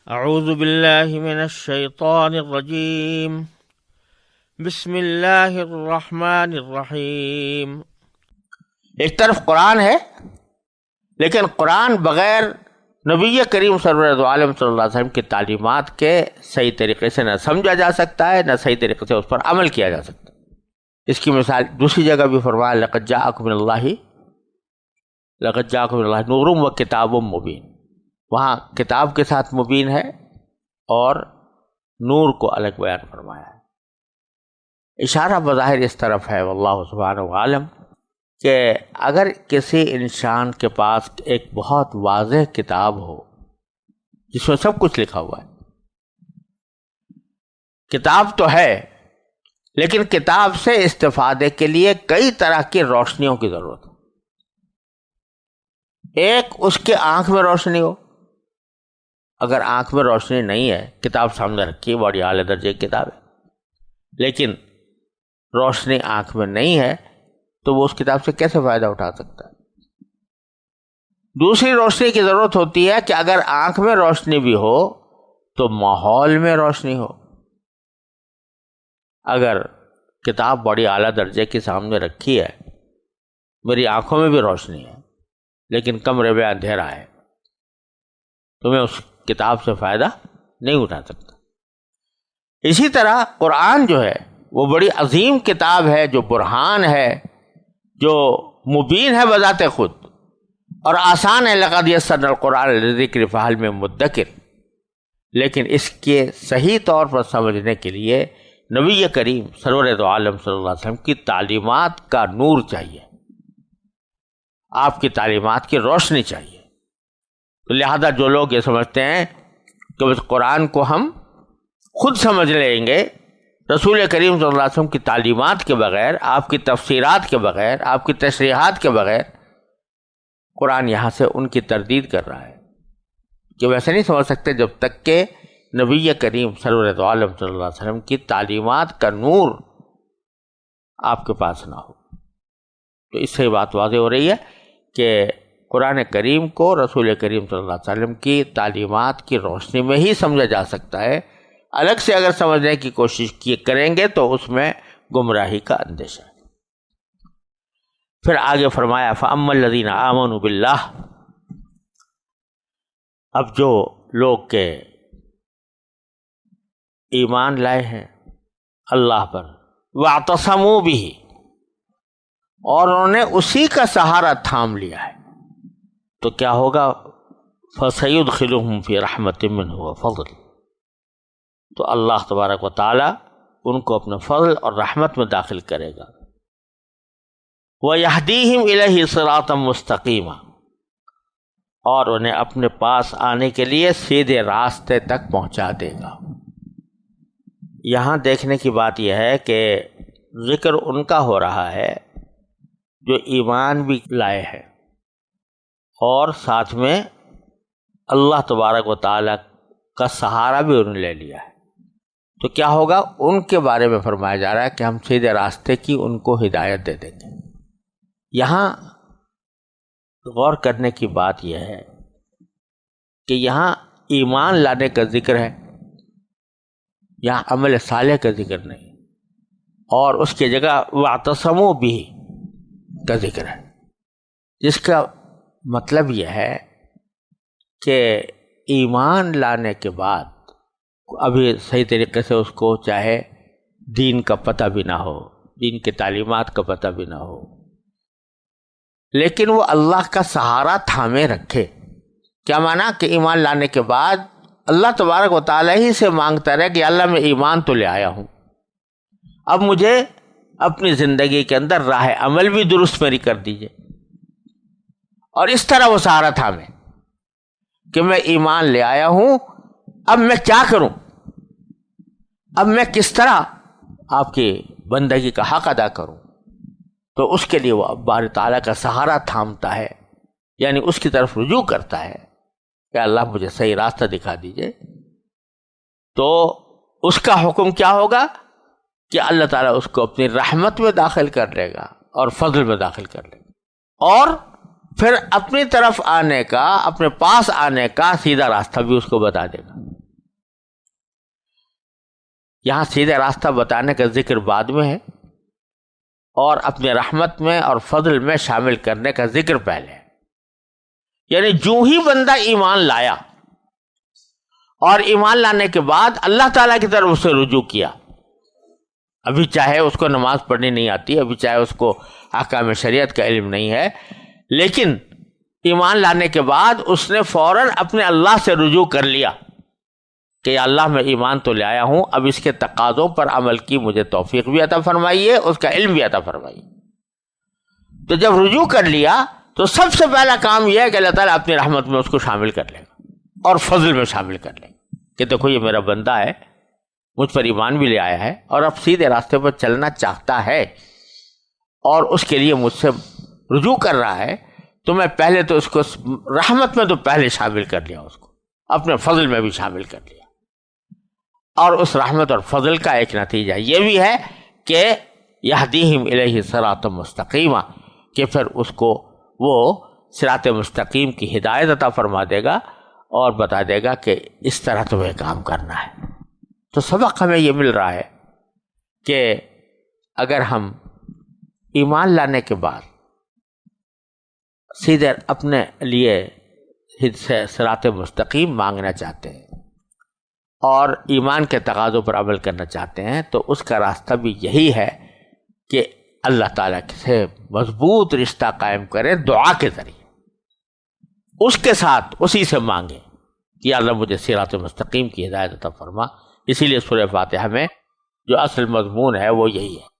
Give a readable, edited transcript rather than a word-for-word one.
اعوذ باللہ من الشیطان الرجیم بسم اللہ الرحمن الرحیم۔ ایک طرف قرآن ہے، لیکن قرآن بغیر نبی کریم سرور دو عالم صلی اللہ علیہ وسلم کی تعلیمات کے صحیح طریقے سے نہ سمجھا جا سکتا ہے، نہ صحیح طریقے سے اس پر عمل کیا جا سکتا ہے۔ اس کی مثال دوسری جگہ بھی فرمایا لقد جاءکم من اللہ نور و کتاب مبین۔ وہاں کتاب کے ساتھ مبین ہے اور نور کو الگ بیان فرمایا ہے۔ اشارہ بظاہر اس طرف ہے، واللہ سبحانہ وعالم، کہ اگر کسی انسان کے پاس ایک بہت واضح کتاب ہو جس میں سب کچھ لکھا ہوا ہے، کتاب تو ہے لیکن کتاب سے استفادے کے لیے کئی طرح کی روشنیوں کی ضرورت ہے۔ ایک اس کے آنکھ میں روشنی ہو، اگر آنکھ میں روشنی نہیں ہے، کتاب سامنے رکھی، بڑی اعلیٰ درجے کی کتاب ہے، لیکن روشنی آنکھ میں نہیں ہے تو وہ اس کتاب سے کیسے فائدہ اٹھا سکتا ہے؟ دوسری روشنی کی ضرورت ہوتی ہے کہ اگر آنکھ میں روشنی بھی ہو تو ماحول میں روشنی ہو۔ اگر کتاب بڑی اعلیٰ درجے کی سامنے رکھی ہے، میری آنکھوں میں بھی روشنی ہے لیکن کمرے میں اندھیرا ہے، تو میں اس کتاب سے فائدہ نہیں اٹھا سکتا۔ اسی طرح قرآن جو ہے وہ بڑی عظیم کتاب ہے، جو برہان ہے، جو مبین ہے بذات خود، اور آسان ہے۔ لقد یسرنا القرآن للذکر فہل من مدکر، لیکن اس کے صحیح طور پر سمجھنے کے لیے نبی کریم سرور دو عالم صلی اللہ علیہ وسلم کی تعلیمات کا نور چاہیے، آپ کی تعلیمات کی روشنی چاہیے۔ تو لہذا جو لوگ یہ سمجھتے ہیں کہ بس قرآن کو ہم خود سمجھ لیں گے، رسول کریم صلی اللہ علیہ وسلم کی تعلیمات کے بغیر، آپ کی تفسیرات کے بغیر، آپ کی تشریحات کے بغیر، قرآن یہاں سے ان کی تردید کر رہا ہے کہ ویسے نہیں سمجھ سکتے جب تک کہ نبی کریم سرور دو عالم صلی اللہ علیہ وسلم کی تعلیمات کا نور آپ کے پاس نہ ہو۔ تو اس سے بات واضح ہو رہی ہے کہ قرآن کریم کو رسول کریم صلی اللہ علیہ وسلم کی تعلیمات کی روشنی میں ہی سمجھا جا سکتا ہے۔ الگ سے اگر سمجھنے کی کوشش کریں گے تو اس میں گمراہی کا اندیشہ ہے۔ پھر آگے فرمایا فَأَمَّا الَّذِينَ آمَنُوا بِاللَّهِ، اب جو لوگ کے ایمان لائے ہیں اللہ پر، وَاعْتَصَمُوا بِهِ، اور انہوں نے اسی کا سہارا تھام لیا ہے، تو کیا ہوگا؟ فَسَيُدْخِلُهُمْ فِي رَحْمَةٍ مِّنْهُ وَفَضْلٍ، تو اللہ تبارک و تعالی ان کو اپنے فضل اور رحمت میں داخل کرے گا۔ وَيَهْدِيهِمْ إِلَيْهِ صِرَاطًا مُسْتَقِيمًا، اور انہیں اپنے پاس آنے کے لیے سیدھے راستے تک پہنچا دے گا۔ یہاں دیکھنے کی بات یہ ہے کہ ذکر ان کا ہو رہا ہے جو ایمان بھی لائے ہیں اور ساتھ میں اللہ تبارک و تعالی کا سہارا بھی انہوں نے لے لیا ہے۔ تو کیا ہوگا؟ ان کے بارے میں فرمایا جا رہا ہے کہ ہم سیدھے راستے کی ان کو ہدایت دے دیں گے۔ یہاں غور کرنے کی بات یہ ہے کہ یہاں ایمان لانے کا ذکر ہے، یہاں عمل صالح کا ذکر نہیں، اور اس کی جگہ وَاعْتَصَمُوا بِهِ کا ذکر ہے، جس کا مطلب یہ ہے کہ ایمان لانے کے بعد ابھی صحیح طریقے سے اس کو چاہے دین کا پتہ بھی نہ ہو، دین کی تعلیمات کا پتہ بھی نہ ہو، لیکن وہ اللہ کا سہارا تھامے رکھے۔ کیا معنی؟ کہ ایمان لانے کے بعد اللہ تبارک و تعالیٰ ہی سے مانگتا رہے کہ اللہ میں ایمان تو لے آیا ہوں، اب مجھے اپنی زندگی کے اندر راہ عمل بھی درست میری کر دیجئے، اور اس طرح وہ سہارا تھامے کہ میں ایمان لے آیا ہوں، اب میں کیا کروں، اب میں کس طرح آپ کی بندگی کا حق ادا کروں۔ تو اس کے لیے وہ باری تعالیٰ کا سہارا تھامتا ہے، یعنی اس کی طرف رجوع کرتا ہے کہ اللہ مجھے صحیح راستہ دکھا دیجئے۔ تو اس کا حکم کیا ہوگا کہ اللہ تعالیٰ اس کو اپنی رحمت میں داخل کر لے گا اور فضل میں داخل کر لے گا، اور پھر اپنی طرف آنے کا، اپنے پاس آنے کا سیدھا راستہ بھی اس کو بتا دے گا۔ یہاں سیدھا راستہ بتانے کا ذکر بعد میں ہے، اور اپنے رحمت میں اور فضل میں شامل کرنے کا ذکر پہلے ہے۔ یعنی جو ہی بندہ ایمان لایا اور ایمان لانے کے بعد اللہ تعالیٰ کی طرف اسے رجوع کیا، ابھی چاہے اس کو نماز پڑھنی نہیں آتی، ابھی چاہے اس کو احکام شریعت کا علم نہیں ہے، لیکن ایمان لانے کے بعد اس نے فوراً اپنے اللہ سے رجوع کر لیا کہ یا اللہ میں ایمان تو لے آیا ہوں، اب اس کے تقاضوں پر عمل کی مجھے توفیق بھی عطا فرمائیے، اس کا علم بھی عطا فرمائیے۔ تو جب رجوع کر لیا تو سب سے پہلا کام یہ ہے کہ اللہ تعالیٰ اپنی رحمت میں اس کو شامل کر لے گا اور فضل میں شامل کر لے گا کہ دیکھو یہ میرا بندہ ہے، مجھ پر ایمان بھی لے آیا ہے اور اب سیدھے راستے پر چلنا چاہتا ہے اور اس کے لیے مجھ سے رجوع کر رہا ہے، تو میں پہلے تو اس کو رحمت میں تو پہلے شامل کر لیا، اس کو اپنے فضل میں بھی شامل کر لیا۔ اور اس رحمت اور فضل کا ایک نتیجہ یہ بھی ہے کہ یہدیہم الیہ صراط مستقیما، کہ پھر اس کو وہ صراط مستقیم کی ہدایت عطا فرما دے گا اور بتا دے گا کہ اس طرح تمہیں کام کرنا ہے۔ تو سبق ہمیں یہ مل رہا ہے کہ اگر ہم ایمان لانے کے بعد سیدھے اپنے لیے صراط مستقیم مانگنا چاہتے ہیں اور ایمان کے تقاضوں پر عمل کرنا چاہتے ہیں، تو اس کا راستہ بھی یہی ہے کہ اللہ تعالیٰ سے مضبوط رشتہ قائم کریں دعا کے ذریعے، اس کے ساتھ اسی سے مانگیں کہ یا اللہ مجھے صراط مستقیم کی ہدایت عطا فرما۔ اسی لیے سورہ فاتحہ میں جو اصل مضمون ہے وہ یہی ہے۔